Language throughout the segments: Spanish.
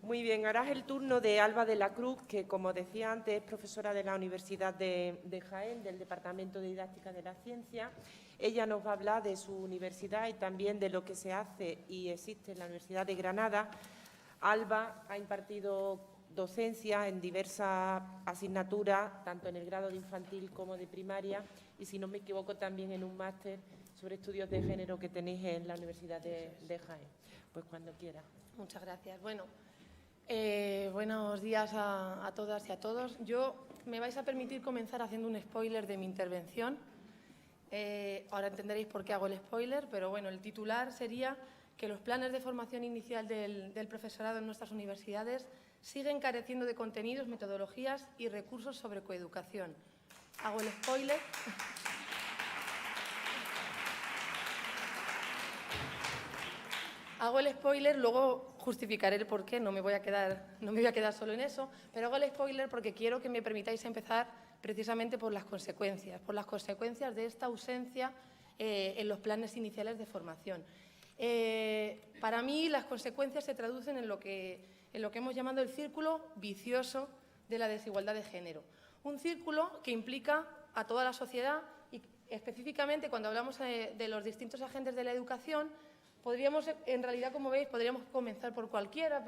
Muy bien, ahora es el turno de Alba de la Cruz, que, como decía antes, es profesora de la Universidad de Jaén, del Departamento de Didáctica de la Ciencia. Ella nos va a hablar de su universidad y también de lo que se hace y existe en la Universidad de Granada. Alba ha impartido docencia en diversas asignaturas, tanto en el grado de infantil como de primaria, y, si no me equivoco, también en un máster sobre estudios de género que tenéis en la Universidad de Jaén. Pues cuando quiera. Muchas gracias. Bueno, buenos días a todas y a todos. Me vais a permitir comenzar haciendo un spoiler de mi intervención. Ahora entenderéis por qué hago el spoiler, pero bueno, el titular sería que los planes de formación inicial del profesorado en nuestras universidades siguen careciendo de contenidos, metodologías y recursos sobre coeducación. Hago el spoiler. Hago el spoiler, luego justificaré el porqué, no me voy a quedar solo en eso, pero hago el spoiler porque quiero que me permitáis empezar precisamente por las consecuencias de esta ausencia en los planes iniciales de formación. Para mí, las consecuencias se traducen en lo que hemos llamado el círculo vicioso de la desigualdad de género. Un círculo que implica a toda la sociedad y, específicamente, cuando hablamos de los distintos agentes de la educación, podríamos, en realidad, como veis, podríamos comenzar por cualquiera,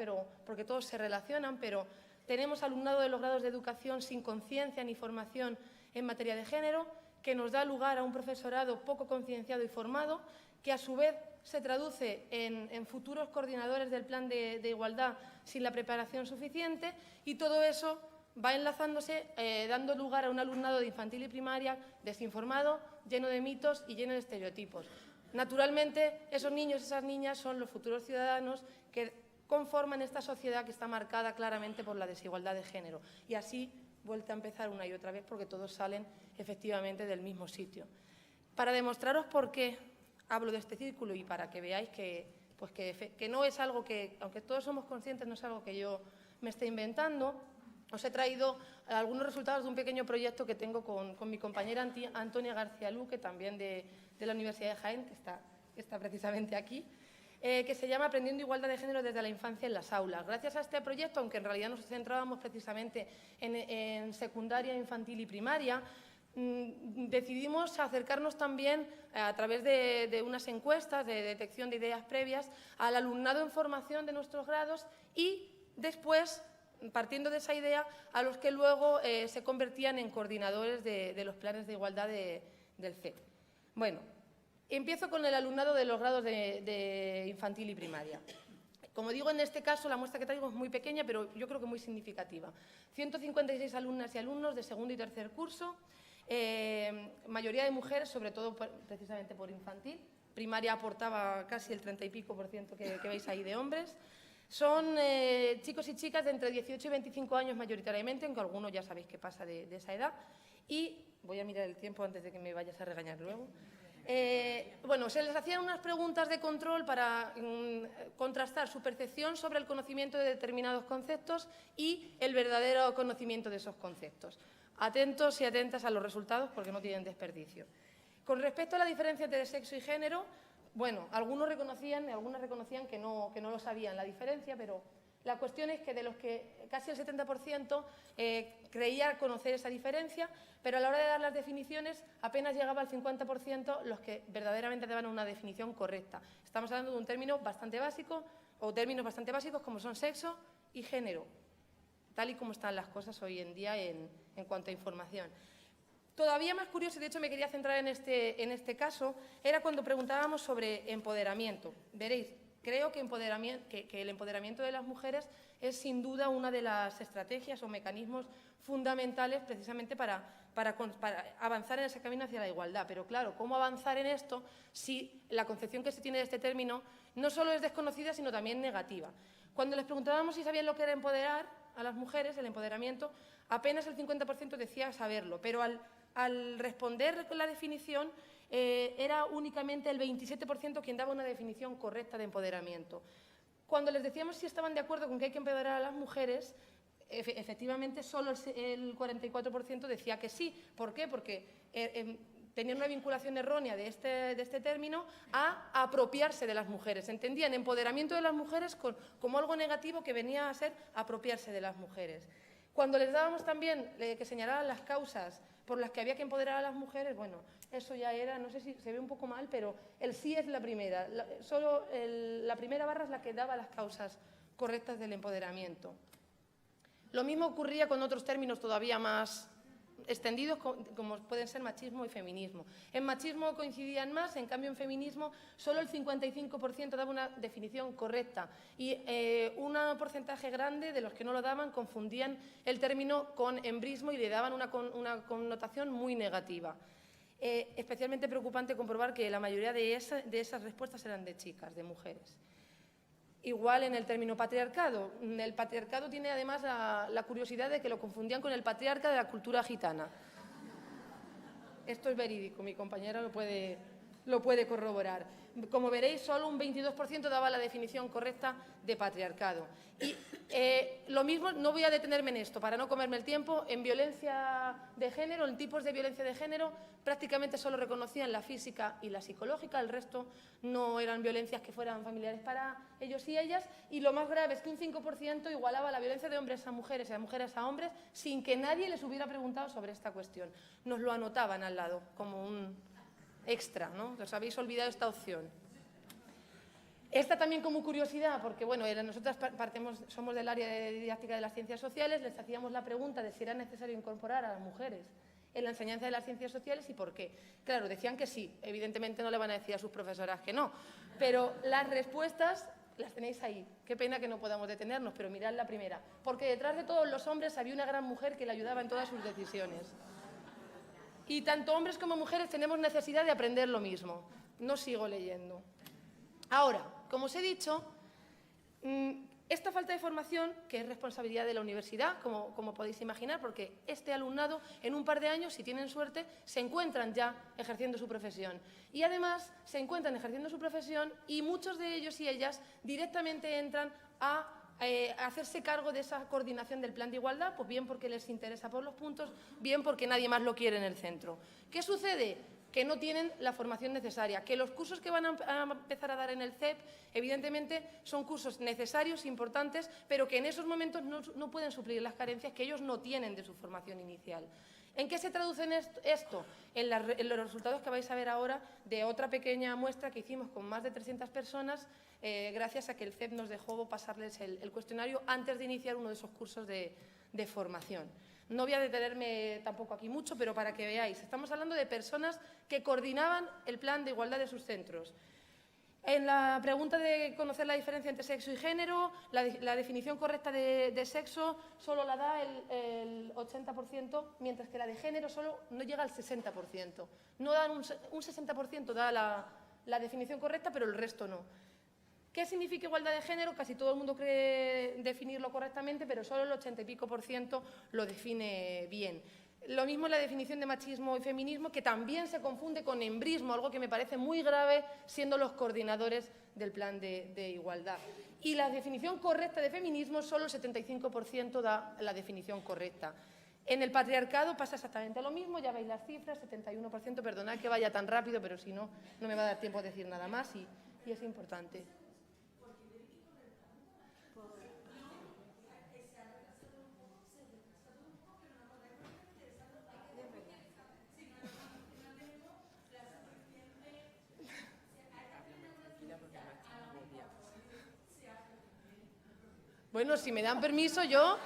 porque todos se relacionan, pero tenemos alumnado de los grados de educación sin conciencia ni formación en materia de género, que nos da lugar a un profesorado poco concienciado y formado, que a su vez se traduce en futuros coordinadores del plan de igualdad sin la preparación suficiente, y todo eso va enlazándose, dando lugar a un alumnado de infantil y primaria desinformado, lleno de mitos y lleno de estereotipos. Naturalmente, esos niños y esas niñas son los futuros ciudadanos que conforman esta sociedad que está marcada claramente por la desigualdad de género. Y así vuelve a empezar una y otra vez, porque todos salen efectivamente del mismo sitio. Para demostraros por qué hablo de este círculo y para que veáis que no es algo que, aunque todos somos conscientes, no es algo que yo me esté inventando, os he traído algunos resultados de un pequeño proyecto que tengo con mi compañera Antonia García Luque, también de la Universidad de Jaén, que está precisamente aquí, que se llama Aprendiendo Igualdad de Género desde la infancia en las aulas. Gracias a este proyecto, aunque en realidad nos centrábamos precisamente en secundaria, infantil y primaria, decidimos acercarnos también, a través de unas encuestas de detección de ideas previas, al alumnado en formación de nuestros grados y después, partiendo de esa idea, a los que luego se convertían en coordinadores de los planes de igualdad del CEP. Bueno, empiezo con el alumnado de los grados de infantil y primaria. Como digo, en este caso la muestra que traigo es muy pequeña, pero yo creo que muy significativa. 156 alumnas y alumnos de segundo y tercer curso, mayoría de mujeres, sobre todo precisamente por infantil. Primaria aportaba casi el 30 y pico % que veis ahí de hombres. Son chicos y chicas de entre 18 y 25 años mayoritariamente, aunque algunos ya sabéis qué pasa de esa edad. Y voy a mirar el tiempo antes de que me vayas a regañar luego. Bueno, se les hacían unas preguntas de control para contrastar su percepción sobre el conocimiento de determinados conceptos y el verdadero conocimiento de esos conceptos. Atentos y atentas a los resultados porque no tienen desperdicio. Con respecto a la diferencia entre sexo y género, bueno, algunas reconocían que no lo sabían la diferencia, pero la cuestión es que de los que casi el 70% creía conocer esa diferencia, pero a la hora de dar las definiciones apenas llegaba al 50% los que verdaderamente daban una definición correcta. Estamos hablando de un término bastante básico, o términos bastante básicos como son sexo y género, tal y como están las cosas hoy en día en cuanto a información. Todavía más curioso, y de hecho me quería centrar en este caso, era cuando preguntábamos sobre empoderamiento. Veréis, creo que el empoderamiento de las mujeres es sin duda una de las estrategias o mecanismos fundamentales precisamente para avanzar en ese camino hacia la igualdad. Pero claro, ¿cómo avanzar en esto si la concepción que se tiene de este término no solo es desconocida, sino también negativa? Cuando les preguntábamos si sabían lo que era empoderar a las mujeres, el empoderamiento, apenas el 50% decía saberlo, pero al responder con la definición, era únicamente el 27% quien daba una definición correcta de empoderamiento. Cuando les decíamos si estaban de acuerdo con que hay que empoderar a las mujeres, efectivamente solo el 44% decía que sí. ¿Por qué? Porque tenían una vinculación errónea de este término a apropiarse de las mujeres. Entendían empoderamiento de las mujeres como algo negativo que venía a ser apropiarse de las mujeres. Cuando les dábamos también que señalaran las causas por las que había que empoderar a las mujeres, bueno, eso ya era, no sé si se ve un poco mal, pero el sí es la primera. Solo la primera barra es la que daba las causas correctas del empoderamiento. Lo mismo ocurría con otros términos todavía más extendidos, como pueden ser machismo y feminismo. En machismo coincidían más, en cambio en feminismo solo el 55% daba una definición correcta y un porcentaje grande de los que no lo daban confundían el término con embrismo y le daban una connotación muy negativa. Especialmente preocupante comprobar que la mayoría de esas respuestas eran de chicas, de mujeres. Igual en el término patriarcado. El patriarcado tiene además la curiosidad de que lo confundían con el patriarca de la cultura gitana. Esto es verídico, mi compañera lo puede corroborar. Como veréis, solo un 22% daba la definición correcta de patriarcado. Y lo mismo, no voy a detenerme en esto para no comerme el tiempo, en violencia de género, en tipos de violencia de género, prácticamente solo reconocían la física y la psicológica, el resto no eran violencias que fueran familiares para ellos y ellas, y lo más grave es que un 5% igualaba la violencia de hombres a mujeres y de mujeres a hombres sin que nadie les hubiera preguntado sobre esta cuestión. Nos lo anotaban al lado como un extra, ¿no? Os habéis olvidado esta opción. Esta también como curiosidad, porque bueno, nosotras somos del área de didáctica de las ciencias sociales, les hacíamos la pregunta de si era necesario incorporar a las mujeres en la enseñanza de las ciencias sociales y por qué. Claro, decían que sí, evidentemente no le van a decir a sus profesoras que no, pero las respuestas las tenéis ahí. Qué pena que no podamos detenernos, pero mirad la primera. Porque detrás de todos los hombres había una gran mujer que le ayudaba en todas sus decisiones. Y tanto hombres como mujeres tenemos necesidad de aprender lo mismo. No sigo leyendo. Ahora, como os he dicho, esta falta de formación, que es responsabilidad de la universidad, como podéis imaginar, porque este alumnado, en un par de años, si tienen suerte, se encuentran ya ejerciendo su profesión. Y además, se encuentran ejerciendo su profesión y muchos de ellos y ellas directamente entran a hacerse cargo de esa coordinación del plan de igualdad, pues bien porque les interesa por los puntos, bien porque nadie más lo quiere en el centro. ¿Qué sucede? Que no tienen la formación necesaria, que los cursos que van a empezar a dar en el CEP, evidentemente, son cursos necesarios, importantes, pero que en esos momentos no pueden suplir las carencias que ellos no tienen de su formación inicial. ¿En qué se traduce esto? En los resultados que vais a ver ahora de otra pequeña muestra que hicimos con más de 300 personas, gracias a que el CEP nos dejó pasarles el cuestionario antes de iniciar uno de esos cursos de formación. No voy a detenerme tampoco aquí mucho, pero para que veáis, estamos hablando de personas que coordinaban el plan de igualdad de sus centros. En la pregunta de conocer la diferencia entre sexo y género, la definición correcta de sexo solo la da el 80%, mientras que la de género solo no llega al 60%. No dan un 60% da la definición correcta, pero el resto no. ¿Qué significa igualdad de género? Casi todo el mundo cree definirlo correctamente, pero solo el 80 y pico % lo define bien. Lo mismo en la definición de machismo y feminismo, que también se confunde con embrismo, algo que me parece muy grave siendo los coordinadores del plan de igualdad. Y la definición correcta de feminismo, solo el 75% da la definición correcta. En el patriarcado pasa exactamente lo mismo, ya veis las cifras, 71%, perdonad que vaya tan rápido, pero si no, no me va a dar tiempo a decir nada más y es importante. Bueno, si me dan permiso, yo...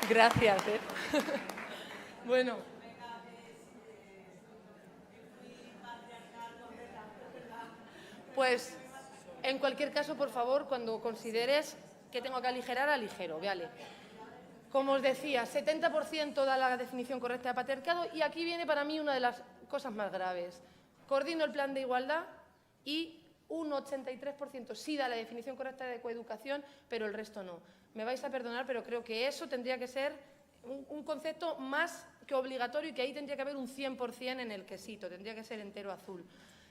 Gracias. Bueno. Pues, en cualquier caso, por favor, cuando consideres que tengo que aligerar, aligero, ¿vale? Como os decía, 70% da la definición correcta de patriarcado y aquí viene para mí una de las cosas más graves. Coordino el plan de igualdad y un 83% sí da la definición correcta de coeducación, pero el resto no. Me vais a perdonar, pero creo que eso tendría que ser un concepto más que obligatorio y que ahí tendría que haber un 100% en el quesito, tendría que ser entero azul.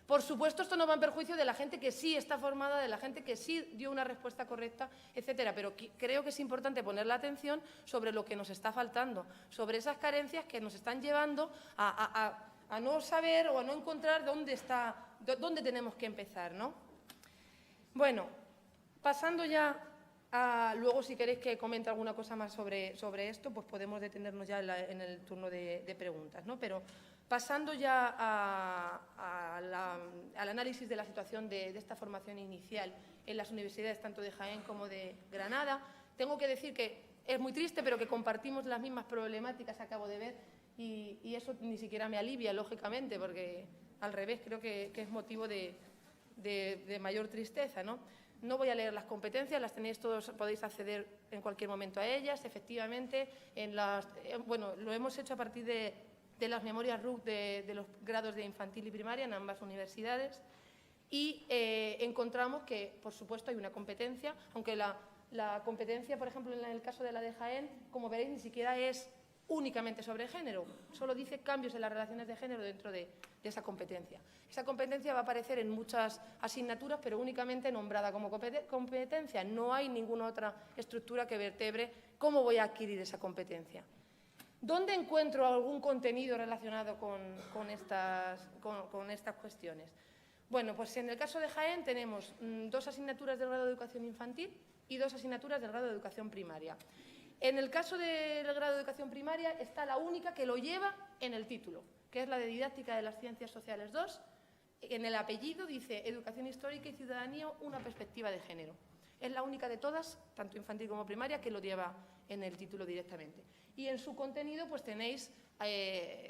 Por supuesto, esto no va en perjuicio de la gente que sí está formada, de la gente que sí dio una respuesta correcta, etcétera. Pero creo que es importante poner la atención sobre lo que nos está faltando, sobre esas carencias que nos están llevando a no saber o a no encontrar dónde tenemos que empezar, ¿no? Bueno, pasando ya a… Luego, si queréis que comente alguna cosa más sobre esto, pues podemos detenernos ya en el turno de preguntas, ¿no? Pero pasando ya al análisis de la situación de esta formación inicial en las universidades tanto de Jaén como de Granada, tengo que decir que es muy triste, pero que compartimos las mismas problemáticas, acabo de ver, y eso ni siquiera me alivia, lógicamente, porque al revés creo que es motivo de mayor tristeza, ¿no? No voy a leer las competencias, las tenéis todos, podéis acceder en cualquier momento a ellas. Efectivamente, bueno, lo hemos hecho a partir de las memorias RUC de los grados de infantil y primaria en ambas universidades y encontramos que, por supuesto, hay una competencia, aunque la competencia, por ejemplo, en el caso de la de Jaén, como veréis, ni siquiera es únicamente sobre género, solo dice cambios en las relaciones de género dentro de esa competencia. Esa competencia va a aparecer en muchas asignaturas, pero únicamente nombrada como competencia. No hay ninguna otra estructura que vertebre cómo voy a adquirir esa competencia. ¿Dónde encuentro algún contenido relacionado con estas cuestiones? Bueno, pues en el caso de Jaén tenemos 2 asignaturas del grado de educación infantil y 2 asignaturas del grado de educación primaria. En el caso del grado de educación primaria está la única que lo lleva en el título, que es la de Didáctica de las Ciencias Sociales 2. En el apellido dice Educación Histórica y Ciudadanía, una perspectiva de género. Es la única de todas, tanto infantil como primaria, que lo lleva en el título directamente. Y en su contenido pues tenéis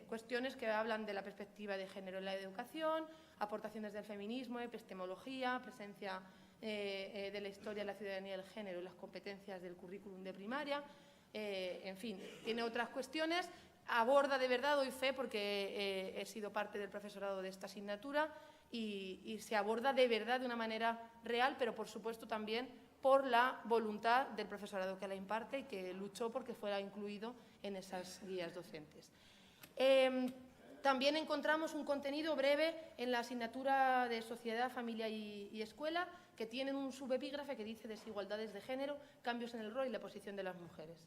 cuestiones que hablan de la perspectiva de género en la educación, aportaciones del feminismo, epistemología, presencia de la historia, la ciudadanía y el género y las competencias del currículum de primaria, en fin, tiene otras cuestiones, aborda de verdad, doy fe porque he sido parte del profesorado de esta asignatura y se aborda de verdad de una manera real, pero por supuesto también por la voluntad del profesorado que la imparte y que luchó porque fuera incluido en esas guías docentes. También encontramos un contenido breve en la asignatura de Sociedad, Familia y Escuela, que tienen un subepígrafe que dice desigualdades de género, cambios en el rol y la posición de las mujeres.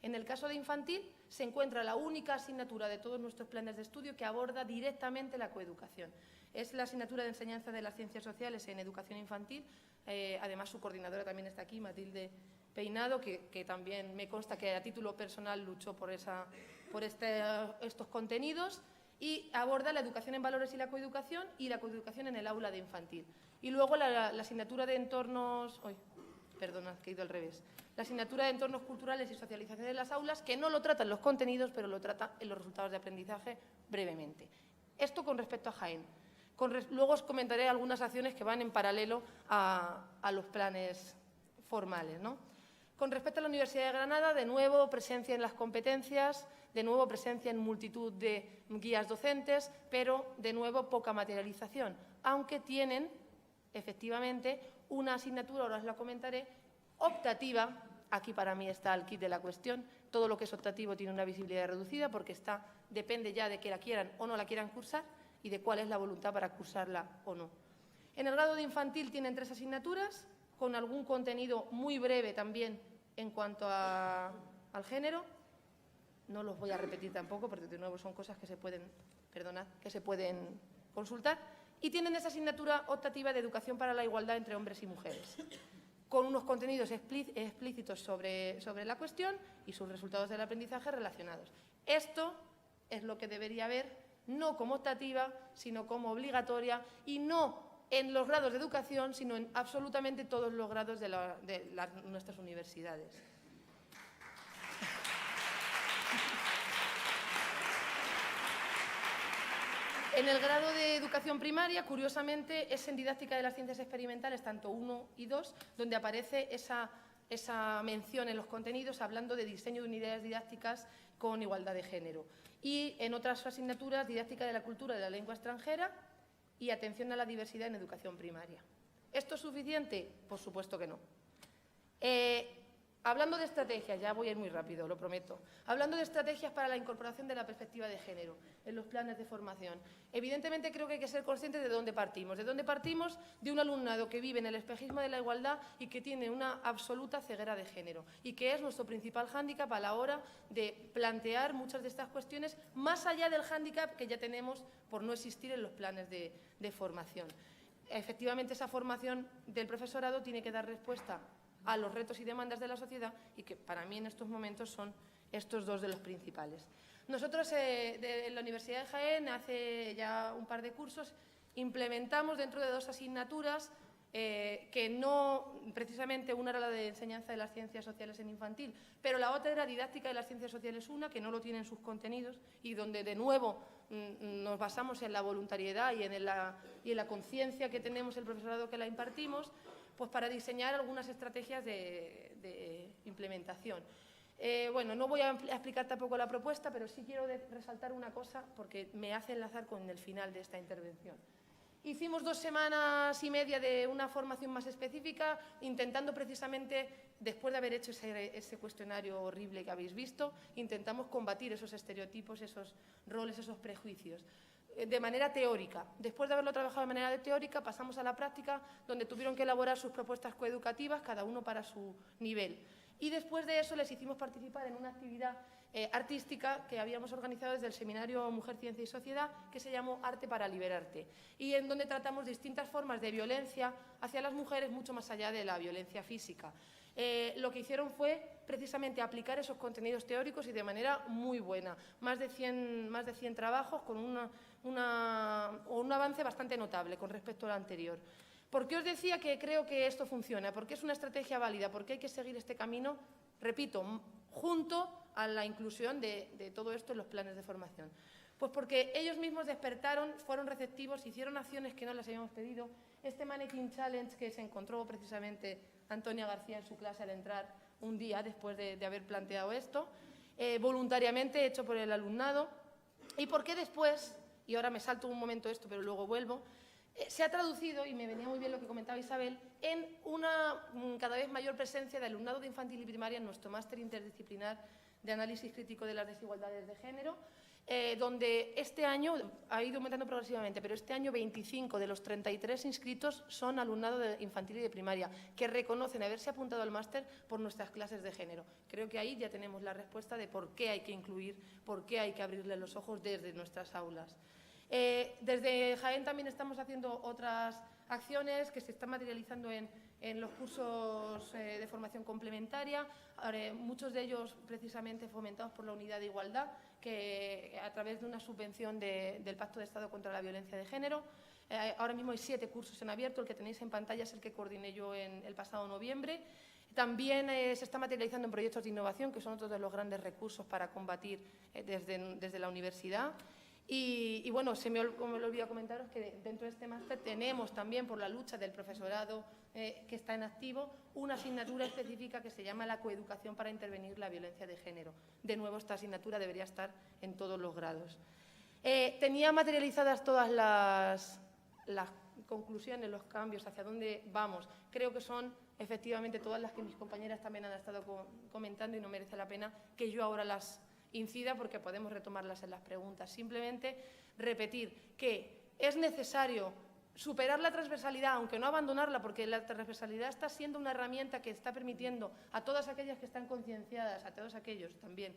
En el caso de infantil se encuentra la única asignatura de todos nuestros planes de estudio que aborda directamente la coeducación. Es la asignatura de enseñanza de las ciencias sociales en educación infantil. Además, su coordinadora también está aquí, Matilde Peinado, que también me consta que a título personal luchó por estos contenidos. Y aborda la educación en valores y la coeducación en el aula de infantil. Y luego la asignatura de entornos… Perdona, que he ido al revés. La asignatura de entornos culturales y socialización de las aulas, que no lo trata en los contenidos, pero lo trata en los resultados de aprendizaje brevemente. Esto con respecto a Jaén. Luego os comentaré algunas acciones que van en paralelo a los planes formales, ¿no? Con respecto a la Universidad de Granada, de nuevo, presencia en las competencias, de nuevo, presencia en multitud de guías docentes, pero, de nuevo, poca materialización, aunque tienen, efectivamente, una asignatura, ahora os la comentaré, optativa. Aquí para mí está el kit de la cuestión. Todo lo que es optativo tiene una visibilidad reducida porque depende ya de que la quieran o no la quieran cursar y de cuál es la voluntad para cursarla o no. En el grado de infantil tienen 3 asignaturas, con algún contenido muy breve también en cuanto al género. No los voy a repetir tampoco porque de nuevo son cosas que se pueden consultar. Y tienen esa asignatura optativa de educación para la igualdad entre hombres y mujeres, con unos contenidos explícitos sobre la cuestión y sus resultados del aprendizaje relacionados. Esto es lo que debería haber, no como optativa, sino como obligatoria, y no en los grados de educación, sino en absolutamente todos los grados de nuestras universidades. En el grado de educación primaria, curiosamente, es en didáctica de las ciencias experimentales, tanto 1 y 2, donde aparece esa mención en los contenidos hablando de diseño de unidades didácticas con igualdad de género. Y en otras asignaturas, didáctica de la cultura y de la lengua extranjera y atención a la diversidad en educación primaria. ¿Esto es suficiente? Por supuesto que no. Hablando de estrategias, ya voy a ir muy rápido, lo prometo. Hablando de estrategias para la incorporación de la perspectiva de género en los planes de formación. Evidentemente creo que hay que ser conscientes de dónde partimos. ¿De dónde partimos? De un alumnado que vive en el espejismo de la igualdad y que tiene una absoluta ceguera de género y que es nuestro principal hándicap a la hora de plantear muchas de estas cuestiones, más allá del hándicap que ya tenemos por no existir en los planes de formación. Efectivamente, esa formación del profesorado tiene que dar respuesta a los retos y demandas de la sociedad y que para mí en estos momentos son estos dos de los principales. Nosotros de la Universidad de Jaén, hace ya un par de cursos, implementamos dentro de 2 asignaturas que no, precisamente una era la de enseñanza de las ciencias sociales en infantil, pero la otra era didáctica de las ciencias sociales 1, que no lo tiene en sus contenidos y donde de nuevo nos basamos en la voluntariedad y en la conciencia que tenemos el profesorado que la impartimos, pues para diseñar algunas estrategias de implementación. Bueno, no voy a explicar tampoco la propuesta, pero sí quiero resaltar una cosa porque me hace enlazar con el final de esta intervención. Hicimos 2 semanas y media de una formación más específica, intentando precisamente, después de haber hecho ese cuestionario horrible que habéis visto, intentamos combatir esos estereotipos, esos roles, esos prejuicios, de manera teórica. Después de haberlo trabajado de manera teórica, pasamos a la práctica, donde tuvieron que elaborar sus propuestas coeducativas, cada uno para su nivel. Y después de eso les hicimos participar en una actividad artística que habíamos organizado desde el Seminario Mujer, Ciencia y Sociedad, que se llamó Arte para Liberarte, y en donde tratamos distintas formas de violencia hacia las mujeres, mucho más allá de la violencia física. Lo que hicieron fue precisamente aplicar esos contenidos teóricos y de manera muy buena. Más de 100 trabajos con un avance bastante notable con respecto al anterior. ¿Por qué os decía que creo que esto funciona? Porque es una estrategia válida, porque hay que seguir este camino, repito, junto a la inclusión de todo esto en los planes de formación. Pues porque ellos mismos despertaron, fueron receptivos, hicieron acciones que no les habíamos pedido. Este Mannequin Challenge que se encontró precisamente Antonia García en su clase al entrar un día después de haber planteado esto, voluntariamente hecho por el alumnado. ¿Y por qué después, y ahora me salto un momento esto, pero luego vuelvo, se ha traducido, y me venía muy bien lo que comentaba Isabel, en una cada vez mayor presencia de alumnado de infantil y primaria en nuestro máster interdisciplinar de análisis crítico de las desigualdades de género, donde este año ha ido aumentando progresivamente, pero este año 25 de los 33 inscritos son alumnado de infantil y de primaria, que reconocen haberse apuntado al máster por nuestras clases de género. Creo que ahí ya tenemos la respuesta de por qué hay que incluir, por qué hay que abrirle los ojos desde nuestras aulas. Desde Jaén también estamos haciendo otras acciones que se están materializando en los cursos de formación complementaria, muchos de ellos precisamente fomentados por la Unidad de Igualdad, que a través de una subvención del Pacto de Estado contra la Violencia de Género. Ahora mismo hay 7 cursos en abierto, el que tenéis en pantalla es el que coordiné yo el pasado noviembre. También se está materializando en proyectos de innovación, que son otros de los grandes recursos para combatir desde la universidad. Y bueno, como lo olvidé comentaros que dentro de este máster tenemos también, por la lucha del profesorado que está en activo, una asignatura específica que se llama la coeducación para intervenir la violencia de género. De nuevo, esta asignatura debería estar en todos los grados. Tenía materializadas todas las conclusiones, los cambios, hacia dónde vamos. Creo que son efectivamente todas las que mis compañeras también han estado comentando y no merece la pena que yo ahora las incida porque podemos retomarlas en las preguntas. Simplemente repetir que es necesario superar la transversalidad, aunque no abandonarla, porque la transversalidad está siendo una herramienta que está permitiendo a todas aquellas que están concienciadas, a todos aquellos también,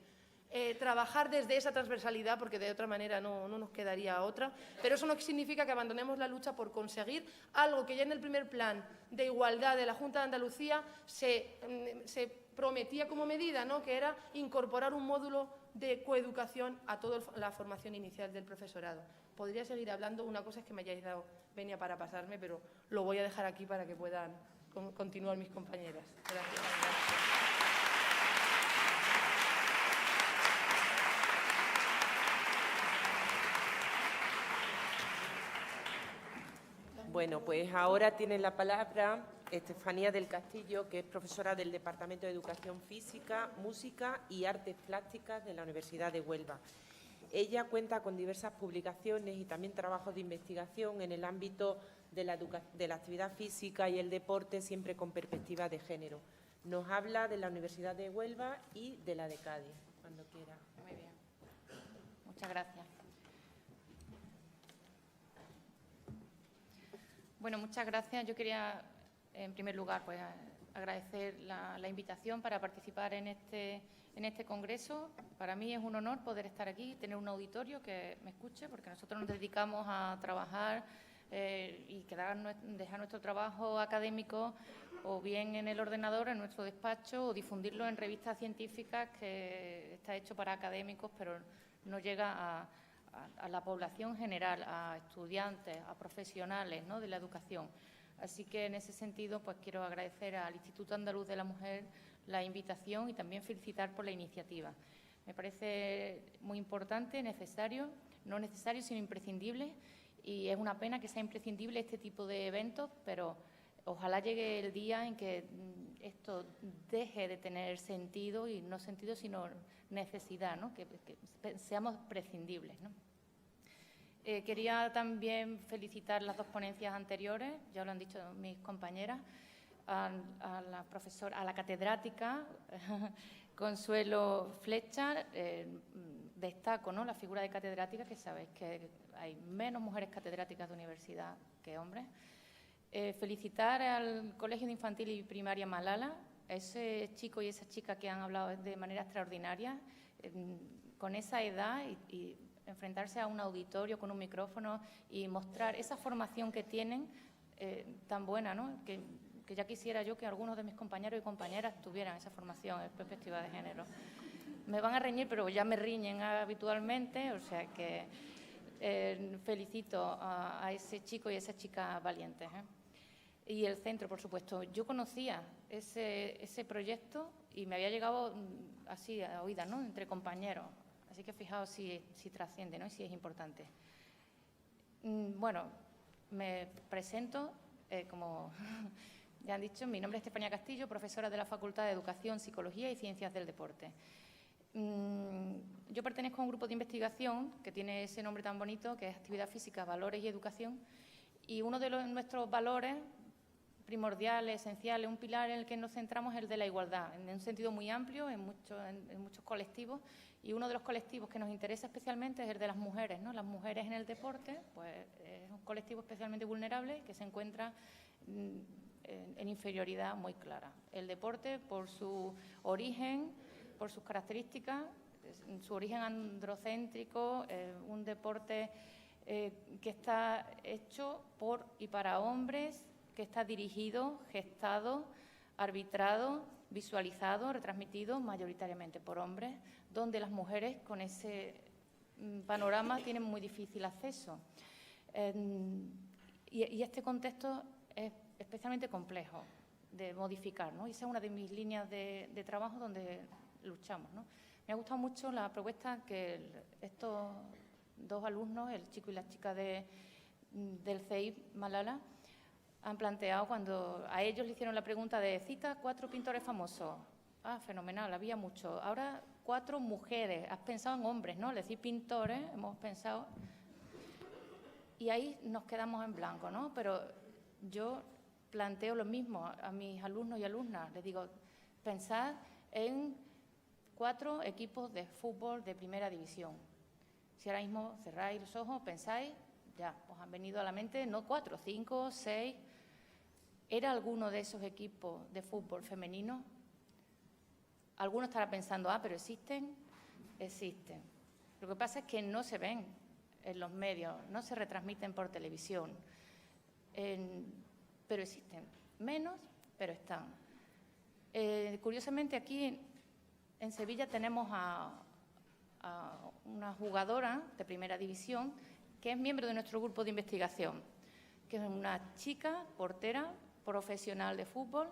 trabajar desde esa transversalidad, porque de otra manera no nos quedaría otra, pero eso no significa que abandonemos la lucha por conseguir algo que ya en el primer plan de igualdad de la Junta de Andalucía se prometía como medida, ¿no?, que era incorporar un módulo de coeducación a toda la formación inicial del profesorado. Podría seguir hablando, una cosa es que me hayáis dado venia para pasarme, pero lo voy a dejar aquí para que puedan continuar mis compañeras. Gracias. Bueno, pues ahora tiene la palabra Estefanía del Castillo, que es profesora del Departamento de Educación Física, Música y Artes Plásticas de la Universidad de Huelva. Ella cuenta con diversas publicaciones y también trabajos de investigación en el ámbito de la actividad física y el deporte, siempre con perspectiva de género. Nos habla de la Universidad de Huelva y de la de Cádiz, cuando quiera. Muy bien. Muchas gracias. Bueno, muchas gracias. Yo quería, en primer lugar, pues, agradecer la invitación para participar en este congreso. Para mí es un honor poder estar aquí, tener un auditorio que me escuche, porque nosotros nos dedicamos a trabajar y dejar nuestro trabajo académico o bien en el ordenador, en nuestro despacho, o difundirlo en revistas científicas, que está hecho para académicos, pero no llega a la población general, a estudiantes, a profesionales, ¿no?, de la educación. Así que, en ese sentido, pues quiero agradecer al Instituto Andaluz de la Mujer la invitación y también felicitar por la iniciativa. Me parece muy importante, necesario, no necesario, sino imprescindible, y es una pena que sea imprescindible este tipo de eventos, pero ojalá llegue el día en que esto deje de tener sentido, y no sentido, sino necesidad, ¿no?, que seamos prescindibles, ¿no? Quería también felicitar las dos ponencias anteriores, ya lo han dicho mis compañeras, a la catedrática Consuelo Flecha. Destaco, ¿no?, la figura de catedrática, que sabéis que hay menos mujeres catedráticas de universidad que hombres. Felicitar al Colegio de Infantil y Primaria Malala, a ese chico y esa chica que han hablado de manera extraordinaria, con esa edad, y enfrentarse a un auditorio con un micrófono y mostrar esa formación que tienen tan buena, ¿no?, que ya quisiera yo que algunos de mis compañeros y compañeras tuvieran esa formación en perspectiva de género. Me van a reñir, pero ya me riñen habitualmente, o sea que felicito a ese chico y a esa chica valientes, Y el centro, por supuesto. Yo conocía ese proyecto y me había llegado así a oídas, ¿no?, entre compañeros. Así que fijaos si trasciende, ¿no?, y si es importante. Bueno, me presento, como ya han dicho, mi nombre es Estefanía Castillo, profesora de la Facultad de Educación, Psicología y Ciencias del Deporte. Yo pertenezco a un grupo de investigación que tiene ese nombre tan bonito, que es Actividad Física, Valores y Educación, y uno de nuestros valores primordiales, esenciales, un pilar en el que nos centramos es el de la igualdad, en un sentido muy amplio, en muchos colectivos, y uno de los colectivos que nos interesa especialmente es el de las mujeres, ¿no? Las mujeres en el deporte, pues es un colectivo especialmente vulnerable que se encuentra en inferioridad muy clara. El deporte, por su origen, por sus características, su origen androcéntrico, un deporte que está hecho por y para hombres, que está dirigido, gestado, arbitrado, visualizado, retransmitido mayoritariamente por hombres, donde las mujeres con ese panorama tienen muy difícil acceso. Y este contexto es especialmente complejo de modificar, ¿no? Y esa es una de mis líneas de trabajo donde luchamos, ¿no? Me ha gustado mucho la propuesta que estos dos alumnos, el chico y la chica del CEIP Malala, han planteado cuando a ellos le hicieron la pregunta de cita 4 pintores famosos. Ah, fenomenal, había muchos. Ahora 4 mujeres. Has pensado en hombres, ¿no? Le decís pintores, hemos pensado. Y ahí nos quedamos en blanco, ¿no? Pero yo planteo lo mismo a mis alumnos y alumnas. Les digo, pensad en 4 equipos de fútbol de primera división. Si ahora mismo cerráis los ojos, pensáis, ya, os han venido a la mente, no 4, 5, 6. ¿Era alguno de esos equipos de fútbol femenino? Alguno estará pensando, pero ¿existen? Existen. Lo que pasa es que no se ven en los medios, no se retransmiten por televisión, pero existen. Menos, pero están. Curiosamente, aquí en Sevilla tenemos a una jugadora de primera división que es miembro de nuestro grupo de investigación, que es una chica portera profesional de fútbol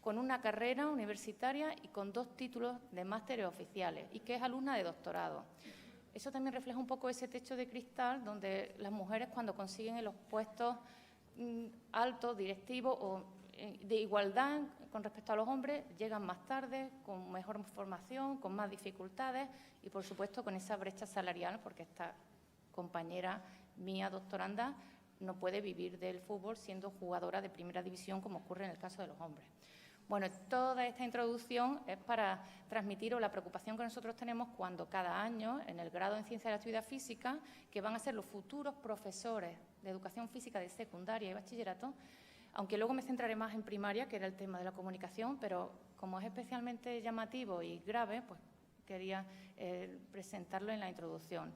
con una carrera universitaria y con 2 títulos de másteres oficiales y que es alumna de doctorado. Eso también refleja un poco ese techo de cristal donde las mujeres, cuando consiguen los puestos altos, directivos o de igualdad con respecto a los hombres, llegan más tarde, con mejor formación, con más dificultades y, por supuesto, con esa brecha salarial, porque esta compañera mía, doctoranda, no puede vivir del fútbol siendo jugadora de primera división, como ocurre en el caso de los hombres. Bueno, toda esta introducción es para transmitiros la preocupación que nosotros tenemos cuando cada año, en el grado en Ciencia de la Actividad Física, que van a ser los futuros profesores de Educación Física de secundaria y bachillerato, aunque luego me centraré más en primaria, que era el tema de la comunicación, pero como es especialmente llamativo y grave, pues quería presentarlo en la introducción.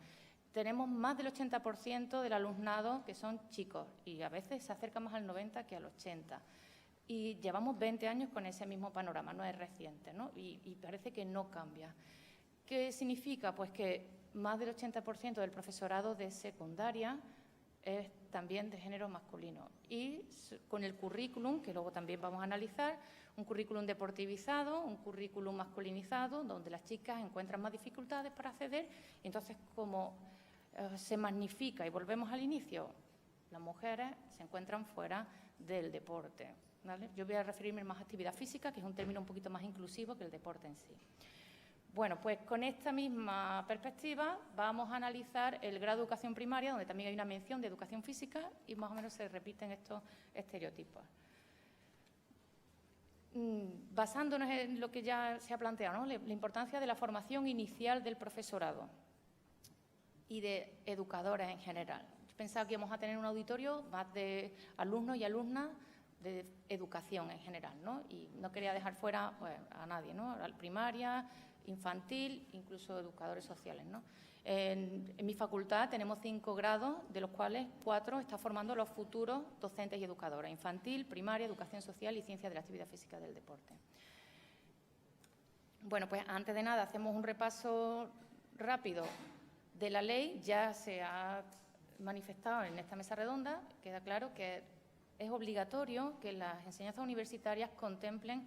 Tenemos más del 80% del alumnado que son chicos y a veces se acerca más al 90 que al 80. Y llevamos 20 años con ese mismo panorama, no es reciente, ¿no? Y parece que no cambia. ¿Qué significa? Pues que más del 80% del profesorado de secundaria es también de género masculino. Y con el currículum, que luego también vamos a analizar, un currículum deportivizado, un currículum masculinizado, donde las chicas encuentran más dificultades para acceder. Y entonces, como se magnifica, y volvemos al inicio, las mujeres se encuentran fuera del deporte, ¿vale? Yo voy a referirme más a actividad física, que es un término un poquito más inclusivo que el deporte en sí. Bueno, pues con esta misma perspectiva vamos a analizar el grado de educación primaria, donde también hay una mención de educación física y más o menos se repiten estos estereotipos. Basándonos en lo que ya se ha planteado, ¿no? La importancia de la formación inicial del profesorado y de educadores en general. Yo pensaba que íbamos a tener un auditorio más de alumnos y alumnas de educación en general, ¿no? Y no quería dejar fuera pues, a nadie, ¿no? A la primaria, infantil, incluso educadores sociales, ¿no? En mi facultad tenemos 5 grados, de los cuales 4 están formando los futuros docentes y educadores: infantil, primaria, educación social y ciencia de la actividad física del deporte. Bueno, pues antes de nada hacemos un repaso rápido de la ley. Ya se ha manifestado en esta mesa redonda, queda claro que es obligatorio que las enseñanzas universitarias contemplen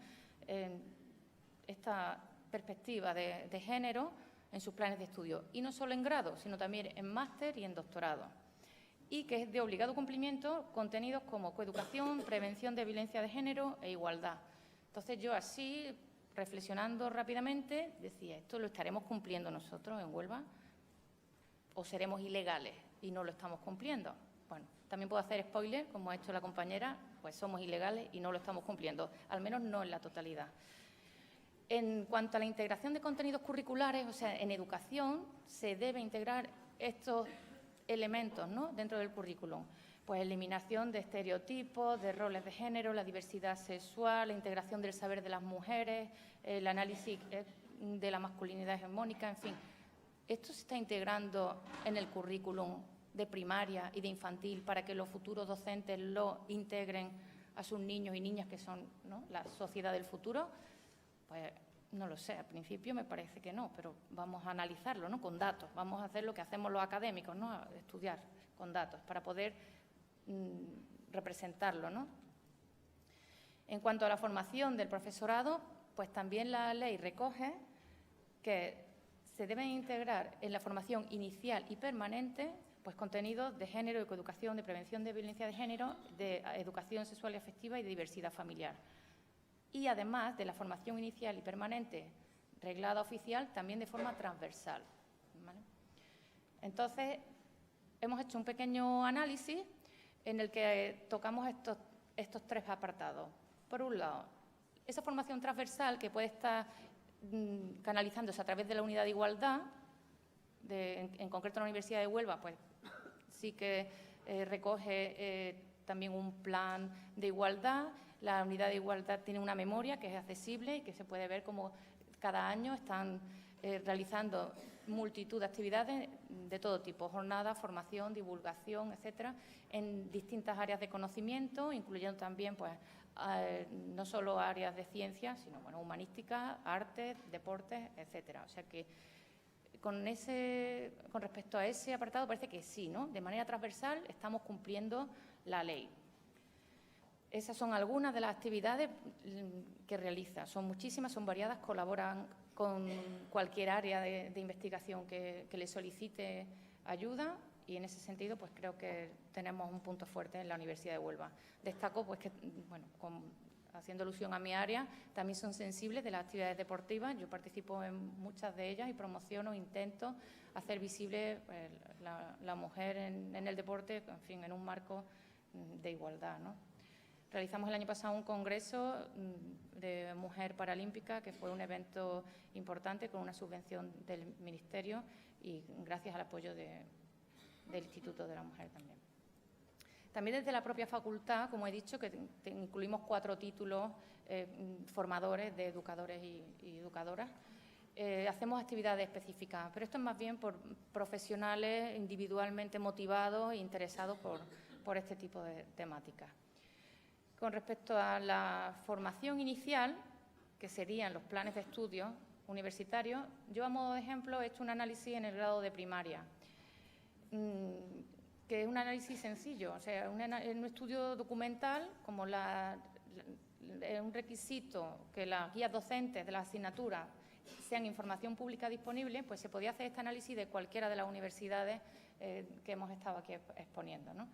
esta perspectiva de género en sus planes de estudio, y no solo en grado, sino también en máster y en doctorado, y que es de obligado cumplimiento contenidos como coeducación, prevención de violencia de género e igualdad. Entonces yo así, reflexionando rápidamente, decía, ¿esto lo estaremos cumpliendo nosotros en Huelva o seremos ilegales y no lo estamos cumpliendo? Bueno, también puedo hacer spoiler, como ha hecho la compañera, pues somos ilegales y no lo estamos cumpliendo, al menos no en la totalidad. En cuanto a la integración de contenidos curriculares, o sea, en educación se debe integrar estos elementos, ¿no?, dentro del currículum. Pues eliminación de estereotipos, de roles de género, la diversidad sexual, la integración del saber de las mujeres, el análisis de la masculinidad hegemónica, en fin. Esto se está integrando en el currículum de primaria y de infantil para que los futuros docentes lo integren a sus niños y niñas, que son, ¿no?, la sociedad del futuro. Pues no lo sé, al principio me parece que no, pero vamos a analizarlo, ¿no?, con datos. Vamos a hacer lo que hacemos los académicos, ¿no?, estudiar con datos para poder representarlo, ¿no? En cuanto a la formación del profesorado, pues también la ley recoge que se deben integrar en la formación inicial y permanente pues contenidos de género, de coeducación, de prevención de violencia de género, de educación sexual y afectiva y de diversidad familiar. Y además de la formación inicial y permanente reglada oficial, también de forma transversal, ¿vale? Entonces, hemos hecho un pequeño análisis en el que tocamos estos 3 apartados. Por un lado, esa formación transversal que puede estar canalizándose a través de la unidad de igualdad, en concreto la Universidad de Huelva, pues sí que recoge también un plan de igualdad. La unidad de igualdad tiene una memoria que es accesible y que se puede ver cómo cada año están realizando multitud de actividades de todo tipo: jornadas, formación, divulgación, etcétera, en distintas áreas de conocimiento, incluyendo también pues, no solo áreas de ciencias, sino bueno, humanística, artes, deportes, etcétera. O sea que con respecto a ese apartado parece que sí, ¿no? De manera transversal estamos cumpliendo la ley. Esas son algunas de las actividades que realiza. Son muchísimas, son variadas, colaboran con cualquier área de investigación que le solicite ayuda, y en ese sentido pues creo que tenemos un punto fuerte en la Universidad de Huelva. Destaco pues que, bueno, haciendo alusión a mi área, también son sensibles de las actividades deportivas. Yo participo en muchas de ellas y promociono, intento hacer visible la mujer en el deporte, en fin, en un marco de igualdad, ¿no? Realizamos el año pasado un congreso de mujer paralímpica, que fue un evento importante con una subvención del Ministerio y gracias al apoyo del Instituto de la Mujer también. También desde la propia facultad, como he dicho, que incluimos 4 títulos formadores de educadores y educadoras. Hacemos actividades específicas, pero esto es más bien por profesionales individualmente motivados e interesados por este tipo de temáticas. Con respecto a la formación inicial, que serían los planes de estudio universitarios, yo a modo de ejemplo he hecho un análisis en el grado de primaria, que es un análisis sencillo, o sea, un estudio documental, como un requisito que las guías docentes de la asignatura sean información pública disponible, pues se podía hacer este análisis de cualquiera de las universidades que hemos estado aquí exponiendo, ¿no?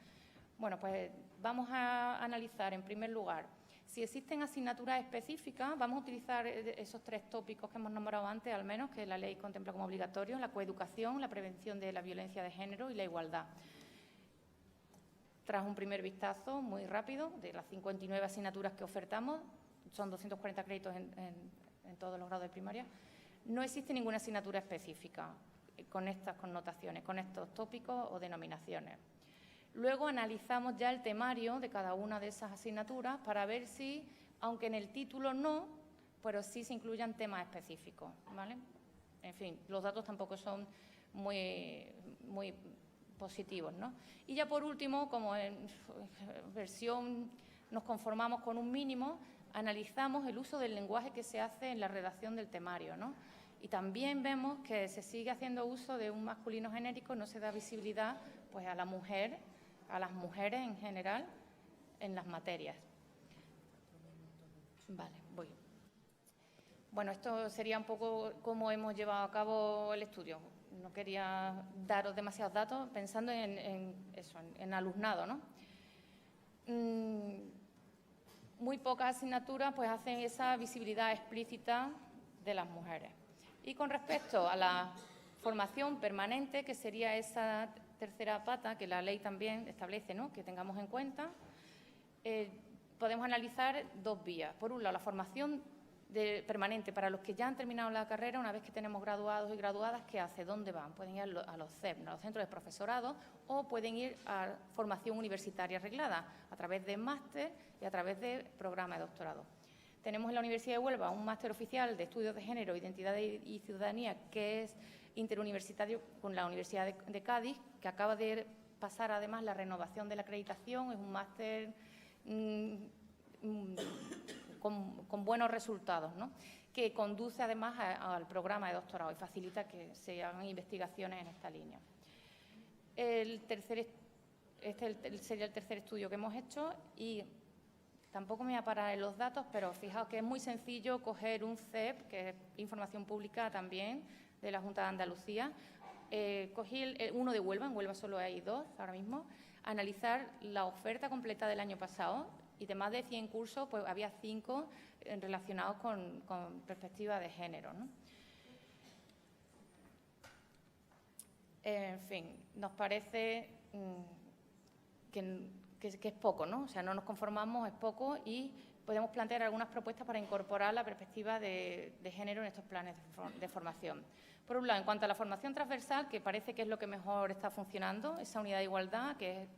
Bueno, pues vamos a analizar en primer lugar si existen asignaturas específicas. Vamos a utilizar esos 3 tópicos que hemos nombrado antes, al menos, que la ley contempla como obligatorios: la coeducación, la prevención de la violencia de género y la igualdad. Tras un primer vistazo muy rápido de las 59 asignaturas que ofertamos, son 240 créditos en todos los grados de primaria, no existe ninguna asignatura específica con estas connotaciones, con estos tópicos o denominaciones. Luego analizamos ya el temario de cada una de esas asignaturas para ver si, aunque en el título no, pero sí se incluyan temas específicos, ¿vale? En fin, los datos tampoco son muy positivos, ¿no? Y ya por último, como en versión nos conformamos con un mínimo, analizamos el uso del lenguaje que se hace en la redacción del temario, ¿no? Y también vemos que se sigue haciendo uso de un masculino genérico, no se da visibilidad pues a la mujer, a las mujeres en general, en las materias. Vale, voy. Bueno, esto sería un poco cómo hemos llevado a cabo el estudio. No quería daros demasiados datos, pensando en alumnado, ¿no? Muy pocas asignaturas pues hacen esa visibilidad explícita de las mujeres. Y con respecto a la formación permanente, que sería esa tercera pata que la ley también establece, ¿no?, que tengamos en cuenta, podemos analizar 2 vías. Por un lado, la formación permanente para los que ya han terminado la carrera. Una vez que tenemos graduados y graduadas, ¿qué hace? ¿Dónde van? Pueden ir a los CEP, a los centros de profesorado, o pueden ir a formación universitaria reglada a través de máster y a través de programa de doctorado. Tenemos en la Universidad de Huelva un máster oficial de Estudios de Género, Identidad y Ciudadanía, que es interuniversitario con la Universidad de Cádiz, que acaba de pasar además la renovación de la acreditación. Es un máster con buenos resultados, ¿no?, que conduce además al programa de doctorado y facilita que se hagan investigaciones en esta línea. Este sería el tercer estudio que hemos hecho, y tampoco me voy a parar en los datos, pero fijaos que es muy sencillo coger un CEP, que es información pública también, de la Junta de Andalucía. Cogí uno de Huelva, en Huelva solo hay 2 ahora mismo, analizar la oferta completa del año pasado, y de más de 100 cursos, pues había 5 relacionados con perspectiva de género, ¿no? En fin, nos parece que es poco, ¿no? O sea, no nos conformamos, es poco, y podemos plantear algunas propuestas para incorporar la perspectiva de género en estos planes de formación. Por un lado, en cuanto a la formación transversal, que parece que es lo que mejor está funcionando, esa unidad de igualdad, que es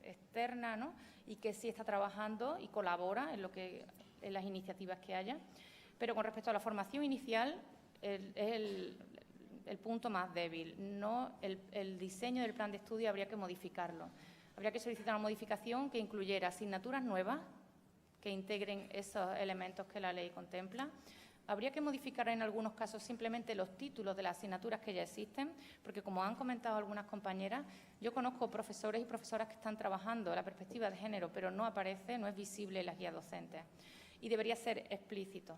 externa, ¿no?, y que sí está trabajando y colabora en las iniciativas que haya. Pero con respecto a la formación inicial, es el punto más débil. El diseño del plan de estudio habría que modificarlo. Habría que solicitar una modificación que incluyera asignaturas nuevas que integren esos elementos que la ley contempla. Habría que modificar en algunos casos simplemente los títulos de las asignaturas que ya existen, porque, como han comentado algunas compañeras, yo conozco profesores y profesoras que están trabajando la perspectiva de género, pero no aparece, no es visible en las guías docentes, y debería ser explícito.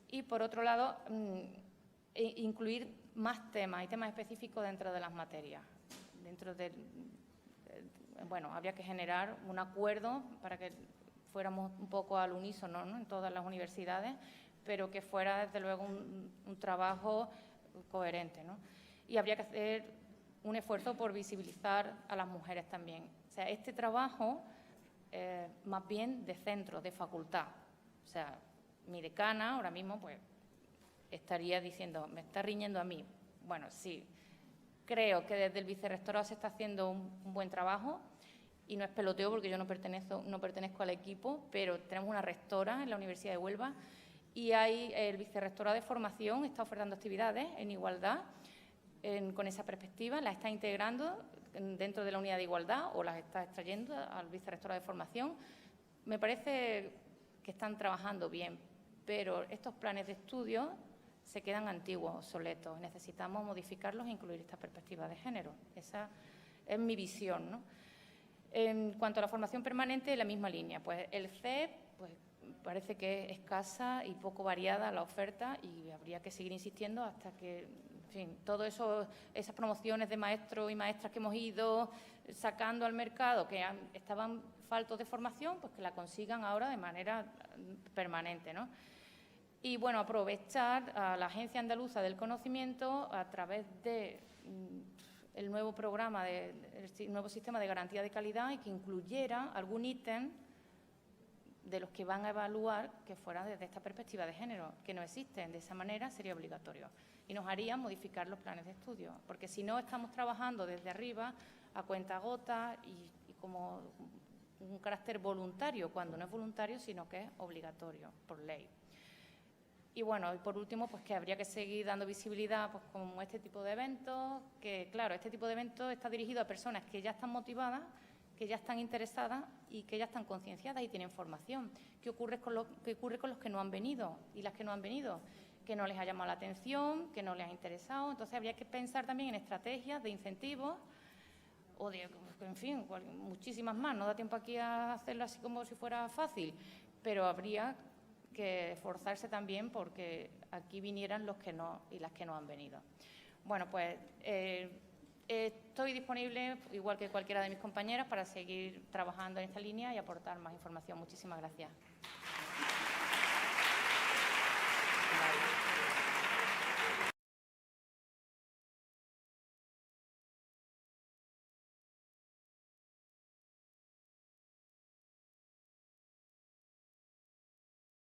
Y, por otro lado, incluir más temas y temas específicos dentro de las materias. Bueno, habría que generar un acuerdo para que fuéramos un poco al unísono, ¿no?, en todas las universidades, pero que fuera, desde luego, un trabajo coherente, ¿no? Y habría que hacer un esfuerzo por visibilizar a las mujeres también. O sea, este trabajo más bien de centro, de facultad. O sea, mi decana ahora mismo pues estaría diciendo, me está riñendo a mí. Bueno, sí, creo que desde el vicerrectorado se está haciendo un buen trabajo y no es peloteo porque yo no pertenezco al equipo, pero tenemos una rectora en la Universidad de Huelva y el vicerrectorado de formación está ofertando actividades en igualdad con esa perspectiva, las está integrando dentro de la unidad de igualdad o las está extrayendo al vicerrectorado de formación. Me parece que están trabajando bien, pero estos planes de estudio se quedan antiguos, obsoletos. Necesitamos modificarlos e incluir esta perspectiva de género. Esa es mi visión, ¿no? En cuanto a la formación permanente, en la misma línea. Pues el CEP pues, parece que es escasa y poco variada la oferta y habría que seguir insistiendo hasta que, en fin, todas esas promociones de maestros y maestras que hemos ido sacando al mercado, que estaban faltos de formación, pues que la consigan ahora de manera permanente, ¿no? Y, bueno, aprovechar a la Agencia Andaluza del Conocimiento a través de el nuevo programa, el nuevo sistema de garantía de calidad y que incluyera algún ítem de los que van a evaluar que fuera desde esta perspectiva de género, que no existen. De esa manera sería obligatorio y nos haría modificar los planes de estudio, porque si no estamos trabajando desde arriba a cuentagotas y como un carácter voluntario, cuando no es voluntario, sino que es obligatorio por ley. Y, bueno, y por último, pues que habría que seguir dando visibilidad pues, como este tipo de eventos, que, claro, este tipo de eventos está dirigido a personas que ya están motivadas, que ya están interesadas y que ya están concienciadas y tienen formación. ¿Qué ocurre con los que no han venido y las que no han venido? Que no les ha llamado la atención, que no les ha interesado. Entonces, habría que pensar también en estrategias de incentivos o de, en fin, muchísimas más. No da tiempo aquí a hacerlo así como si fuera fácil, pero habría que esforzarse también porque aquí vinieran los que no y las que no han venido. Bueno, pues estoy disponible, igual que cualquiera de mis compañeras, para seguir trabajando en esta línea y aportar más información. Muchísimas gracias.